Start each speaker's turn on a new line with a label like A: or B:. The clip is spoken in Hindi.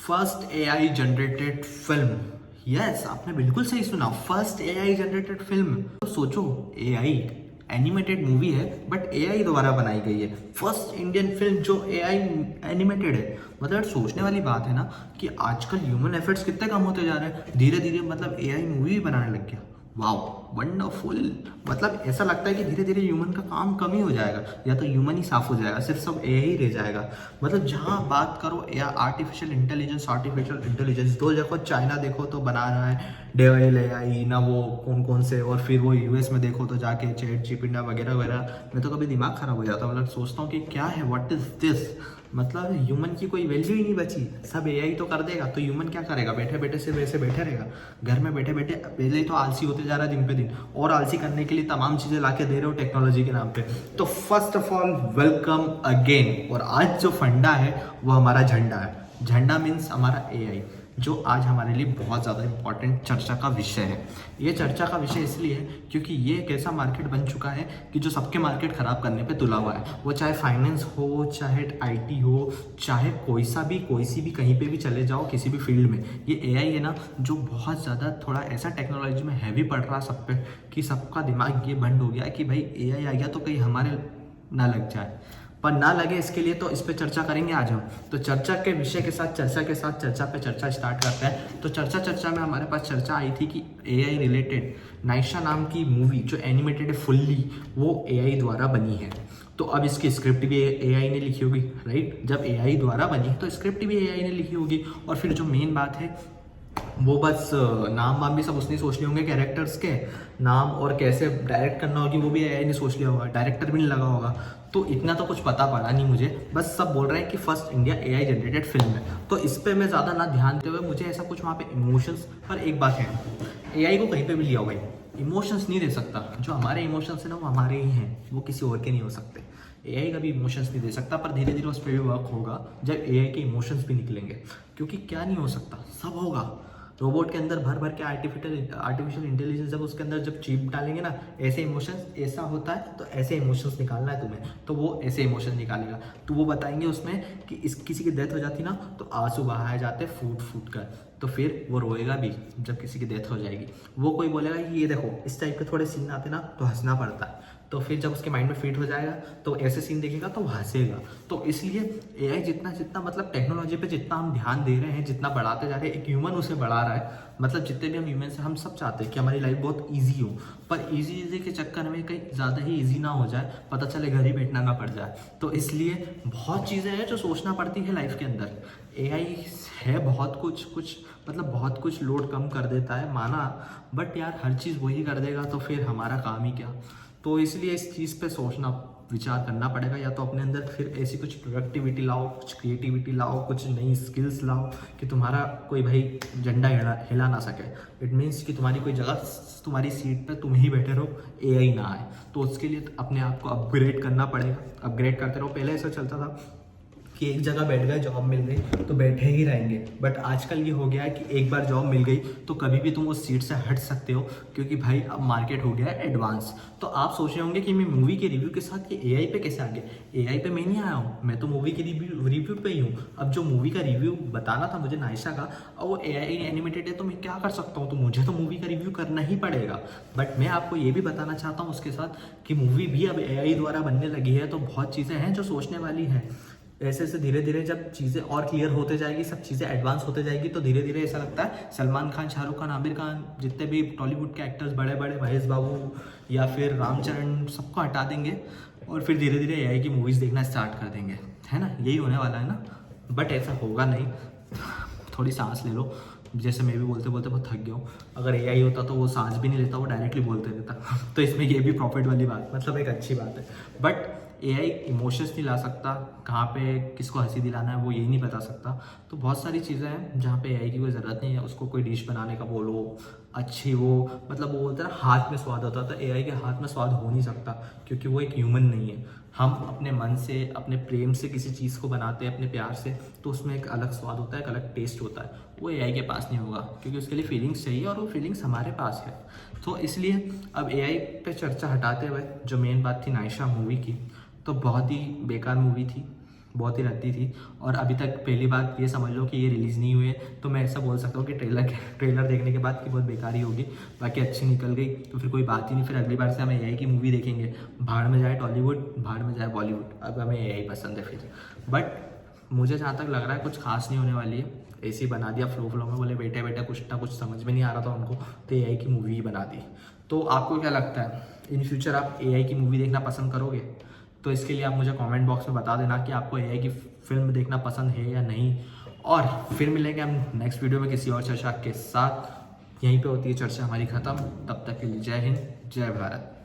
A: First AI generated film. Yes, आपने बिल्कुल सही सुना, फर्स्ट एआई जनरेटेड फिल्म। तो सोचो, एआई एनिमेटेड मूवी है बट एआई द्वारा बनाई गई है। फर्स्ट इंडियन फिल्म जो एआई एनिमेटेड है। मतलब सोचने वाली बात है ना कि आजकल ह्यूमन एफर्ट्स कितने कम होते जा रहे हैं। धीरे धीरे मतलब एआई मूवी भी बनाने लग गया। Wow, wonderful. मतलब ऐसा लगता है कि धीरे धीरे ह्यूमन का काम कम ही हो जाएगा, या तो ह्यूमन ही साफ हो जाएगा, सिर्फ सब एआई ही रह जाएगा। मतलब जहाँ बात करो या आर्टिफिशियल इंटेलिजेंस दो देखो, चाइना देखो तो बना रहा है डेवल एआई ना, वो कौन कौन से, और फिर वो यूएस में देखो तो जाके चैट जीपीटी वगैरह वगैरह। मैं तो कभी दिमाग खराब हो जाता, मतलब सोचता हूँ कि क्या है, व्हाट इज दिस। मतलब ह्यूमन की कोई वैल्यू ही नहीं बची, सब एआई तो कर देगा, तो ह्यूमन क्या करेगा? बैठे बैठे से वैसे बैठे रहेगा घर में बैठे बैठे। पहले ही तो आलसी होते जा रहा है दिन पे दिन, और आलसी करने के लिए तमाम चीज़ें ला के दे रहे हो टेक्नोलॉजी के नाम पे। तो first of all welcome again. और आज जो फंडा है वो हमारा झंडा है। झंडा मीन्स हमारा एआई, जो आज हमारे लिए बहुत ज़्यादा इंपॉर्टेंट चर्चा का विषय है। ये चर्चा का विषय इसलिए है क्योंकि ये एक ऐसा मार्केट बन चुका है कि जो सबके मार्केट ख़राब करने पे तुला हुआ है। वो चाहे फाइनेंस हो, चाहे आईटी हो, चाहे कोई सी भी कहीं पे भी चले जाओ, किसी भी फील्ड में। ये एआई है ना, जो बहुत ज़्यादा थोड़ा ऐसा टेक्नोलॉजी में हैवी पड़ रहा सब पे कि सबका दिमाग ये बंद हो गया है कि भाई एआई आ गया तो कहीं हमारे ना लग जाए। पर ना लगे इसके लिए तो इस पे चर्चा करेंगे आज हम। तो चर्चा के विषय के साथ चर्चा पे चर्चा स्टार्ट करते हैं। तो चर्चा में हमारे पास चर्चा आई थी कि एआई रिलेटेड नायशा नाम की मूवी जो एनिमेटेड है फुल्ली, वो एआई द्वारा बनी है। तो अब इसकी स्क्रिप्ट भी एआई ने लिखी होगी, राइट? जब एआई द्वारा बनी तो स्क्रिप्ट भी एआई ने लिखी होगी। और फिर जो मेन बात है वो बस नाम वाम भी सब उसने सोच लिए होंगे, कैरेक्टर्स के नाम और कैसे डायरेक्ट करना होगी वो भी एआई ने सोच लिया होगा, डायरेक्टर भी नहीं लगा होगा। तो इतना तो कुछ पता पड़ा नहीं मुझे, बस सब बोल रहे हैं कि first India AI generated film है। तो इस पे मैं ज़्यादा ना ध्यान देते हुए, मुझे ऐसा कुछ वहाँ पे इमोशंस। पर एक बात है, एआई को कहीं पे भी लिया हो भाई, इमोशंस नहीं दे सकता। जो हमारे इमोशंस है ना वो हमारे ही हैं, वो किसी और के नहीं हो सकते। एआई कभी इमोशंस नहीं दे सकता, पर धीरे धीरे उस पर भी वर्क होगा जब एआई के इमोशंस भी निकलेंगे। क्योंकि क्या नहीं हो सकता, सब होगा। रोबोट के अंदर भर भर के आर्टिफिशियल इंटेलिजेंस, जब उसके अंदर जब चिप डालेंगे ना, ऐसे इमोशंस ऐसा होता है तो ऐसे इमोशंस निकालना है तुम्हें, तो वो ऐसे इमोशंस निकालेगा। तो वो बताएंगे उसमें कि इस किसी की डेथ हो जाती ना तो आंसू बहाए जाते फूट फूट कर, तो फिर वो रोएगा भी जब किसी की डेथ हो जाएगी। वो कोई बोलेगा कि ये देखो इस टाइप के थोड़े सीन आते ना तो हंसना पड़ता है, तो फिर जब उसके माइंड में फिट हो जाएगा तो ऐसे सीन देखेगा तो हंसेगा। तो इसलिए एआई जितना जितना मतलब टेक्नोलॉजी पे जितना हम ध्यान दे रहे हैं, जितना बढ़ाते जा रहे हैं, एक ह्यूमन उसे बढ़ा रहा है। मतलब जितने भी हम ह्यूमन हैं, हम सब चाहते हैं कि हमारी लाइफ बहुत ईजी हो, पर ईजी के चक्कर में कहीं ज़्यादा ही ईजी ना हो जाए, पता चले घर ही बैठना ना पड़ जाए। तो इसलिए बहुत चीज़ें हैं जो सोचना पड़ती है लाइफ के अंदर। एआई है बहुत कुछ मतलब बहुत कुछ लोड कम कर देता है, माना, बट यार हर चीज़ वही कर देगा तो फिर हमारा काम ही क्या। तो इसलिए इस चीज़ पे सोचना विचार करना पड़ेगा, या तो अपने अंदर फिर ऐसी कुछ प्रोडक्टिविटी लाओ, कुछ क्रिएटिविटी लाओ, कुछ नई स्किल्स लाओ कि तुम्हारा कोई भाई झंडा हिला ना सके। इट मीन्स कि तुम्हारी कोई जगह, तुम्हारी सीट पे तुम ही बैठे रहो, एआई ना आए। तो उसके लिए अपने आप को अपग्रेड करना पड़ेगा, अपग्रेड करते रहो। पहले ऐसा चलता था कि एक जगह बैठ गए, जॉब मिल गई तो बैठे ही रहेंगे, बट आजकल ये हो गया है कि एक बार जॉब मिल गई तो कभी भी तुम उस सीट से हट सकते हो, क्योंकि भाई अब मार्केट हो गया है एडवांस। तो आप सोच रहे होंगे कि मैं मूवी के रिव्यू के साथ कि एआई पे कैसे आ गया। एआई पे मैं नहीं आया हूँ, मैं तो मूवी के रिव्यू पे ही हूँ। अब जो मूवी का रिव्यू बताना था मुझे नायशा का, और वो एआई एनिमेटेड है, तो मैं क्या कर सकता हूँ, तो मुझे तो मूवी का रिव्यू करना ही पड़ेगा। बट मैं आपको ये भी बताना चाहता हूँ उसके साथ कि मूवी भी अब एआई द्वारा बनने लगी है, तो बहुत चीज़ें हैं जो सोचने वाली हैं। ऐसे ऐसे धीरे धीरे जब चीज़ें और क्लियर होते जाएगी, सब चीज़ें एडवांस होते जाएगी, तो धीरे धीरे ऐसा लगता है सलमान खान, शाहरुख खान, आमिर खान, जितने भी टॉलीवुड के एक्टर्स बड़े बड़े, महेश बाबू या फिर रामचरण, सबको हटा देंगे और फिर धीरे धीरे एआई की मूवीज़ देखना स्टार्ट कर देंगे, है ना? यही होने वाला है ना। बट ऐसा होगा नहीं, थोड़ी सांस ले लो। जैसे मैं भी बोलते बोलते बहुत थक गया हूँ। अगर एआई होता तो वो सांस भी नहीं लेता, वो डायरेक्टली बोलते रहता। तो इसमें ये भी प्रॉफिट वाली बात, मतलब एक अच्छी बात है। बट एआई इमोशंस नहीं ला सकता, कहाँ पे किसको हंसी दिलाना है वो यही नहीं बता सकता। तो बहुत सारी चीज़ें हैं जहाँ पे एआई की कोई ज़रूरत नहीं है। उसको कोई डिश बनाने का बोलो अच्छी, वो मतलब वो बोलते हैं ना हाथ में स्वाद होता, तो एआई के हाथ में स्वाद हो नहीं सकता, क्योंकि वो एक ह्यूमन नहीं है। हम अपने मन से, अपने प्रेम से किसी चीज़ को बनाते हैं, अपने प्यार से, तो उसमें एक अलग स्वाद होता है, एक अलग टेस्ट होता है। वो एआई के पास नहीं होगा, क्योंकि उसके लिए फीलिंग्स चाहिए और वो फीलिंग्स हमारे पास है। तो इसलिए अब एआई पे चर्चा हटाते हुए जो मेन बात थी नायशा मूवी की, तो बहुत ही बेकार मूवी थी। बहुत ही रद्दी थी। और अभी तक पहली बात ये समझ लो कि ये रिलीज़ नहीं हुए, तो मैं ऐसा बोल सकता हूँ कि ट्रेलर देखने के बाद कि बहुत बेकार ही होगी। बाकी अच्छी निकल गई तो फिर कोई बात ही नहीं, फिर अगली बार से हम एआई की मूवी देखेंगे। भाड़ में जाए टॉलीवुड, भाड़ में जाए बॉलीवुड, अब हमें एआई पसंद है फिर। बट मुझे जहाँ तक लग रहा है कुछ खास नहीं होने वाली है। ऐसे ही बना दिया फ्लो में, बोले बेटे बेटे कुछ ना कुछ समझ में नहीं आ रहा था उनको, तो एआई की मूवी ही बना दी। तो आपको क्या लगता है, इन फ्यूचर आप एआई की मूवी देखना पसंद करोगे? तो इसके लिए आप मुझे कमेंट बॉक्स में बता देना कि आपको एआई की फिल्म देखना पसंद है या नहीं। और फिर मिलेंगे हम नेक्स्ट वीडियो में किसी और चर्चा के साथ। यहीं पे होती है चर्चा हमारी ख़त्म। तब तक के लिए जय हिंद, जय भारत।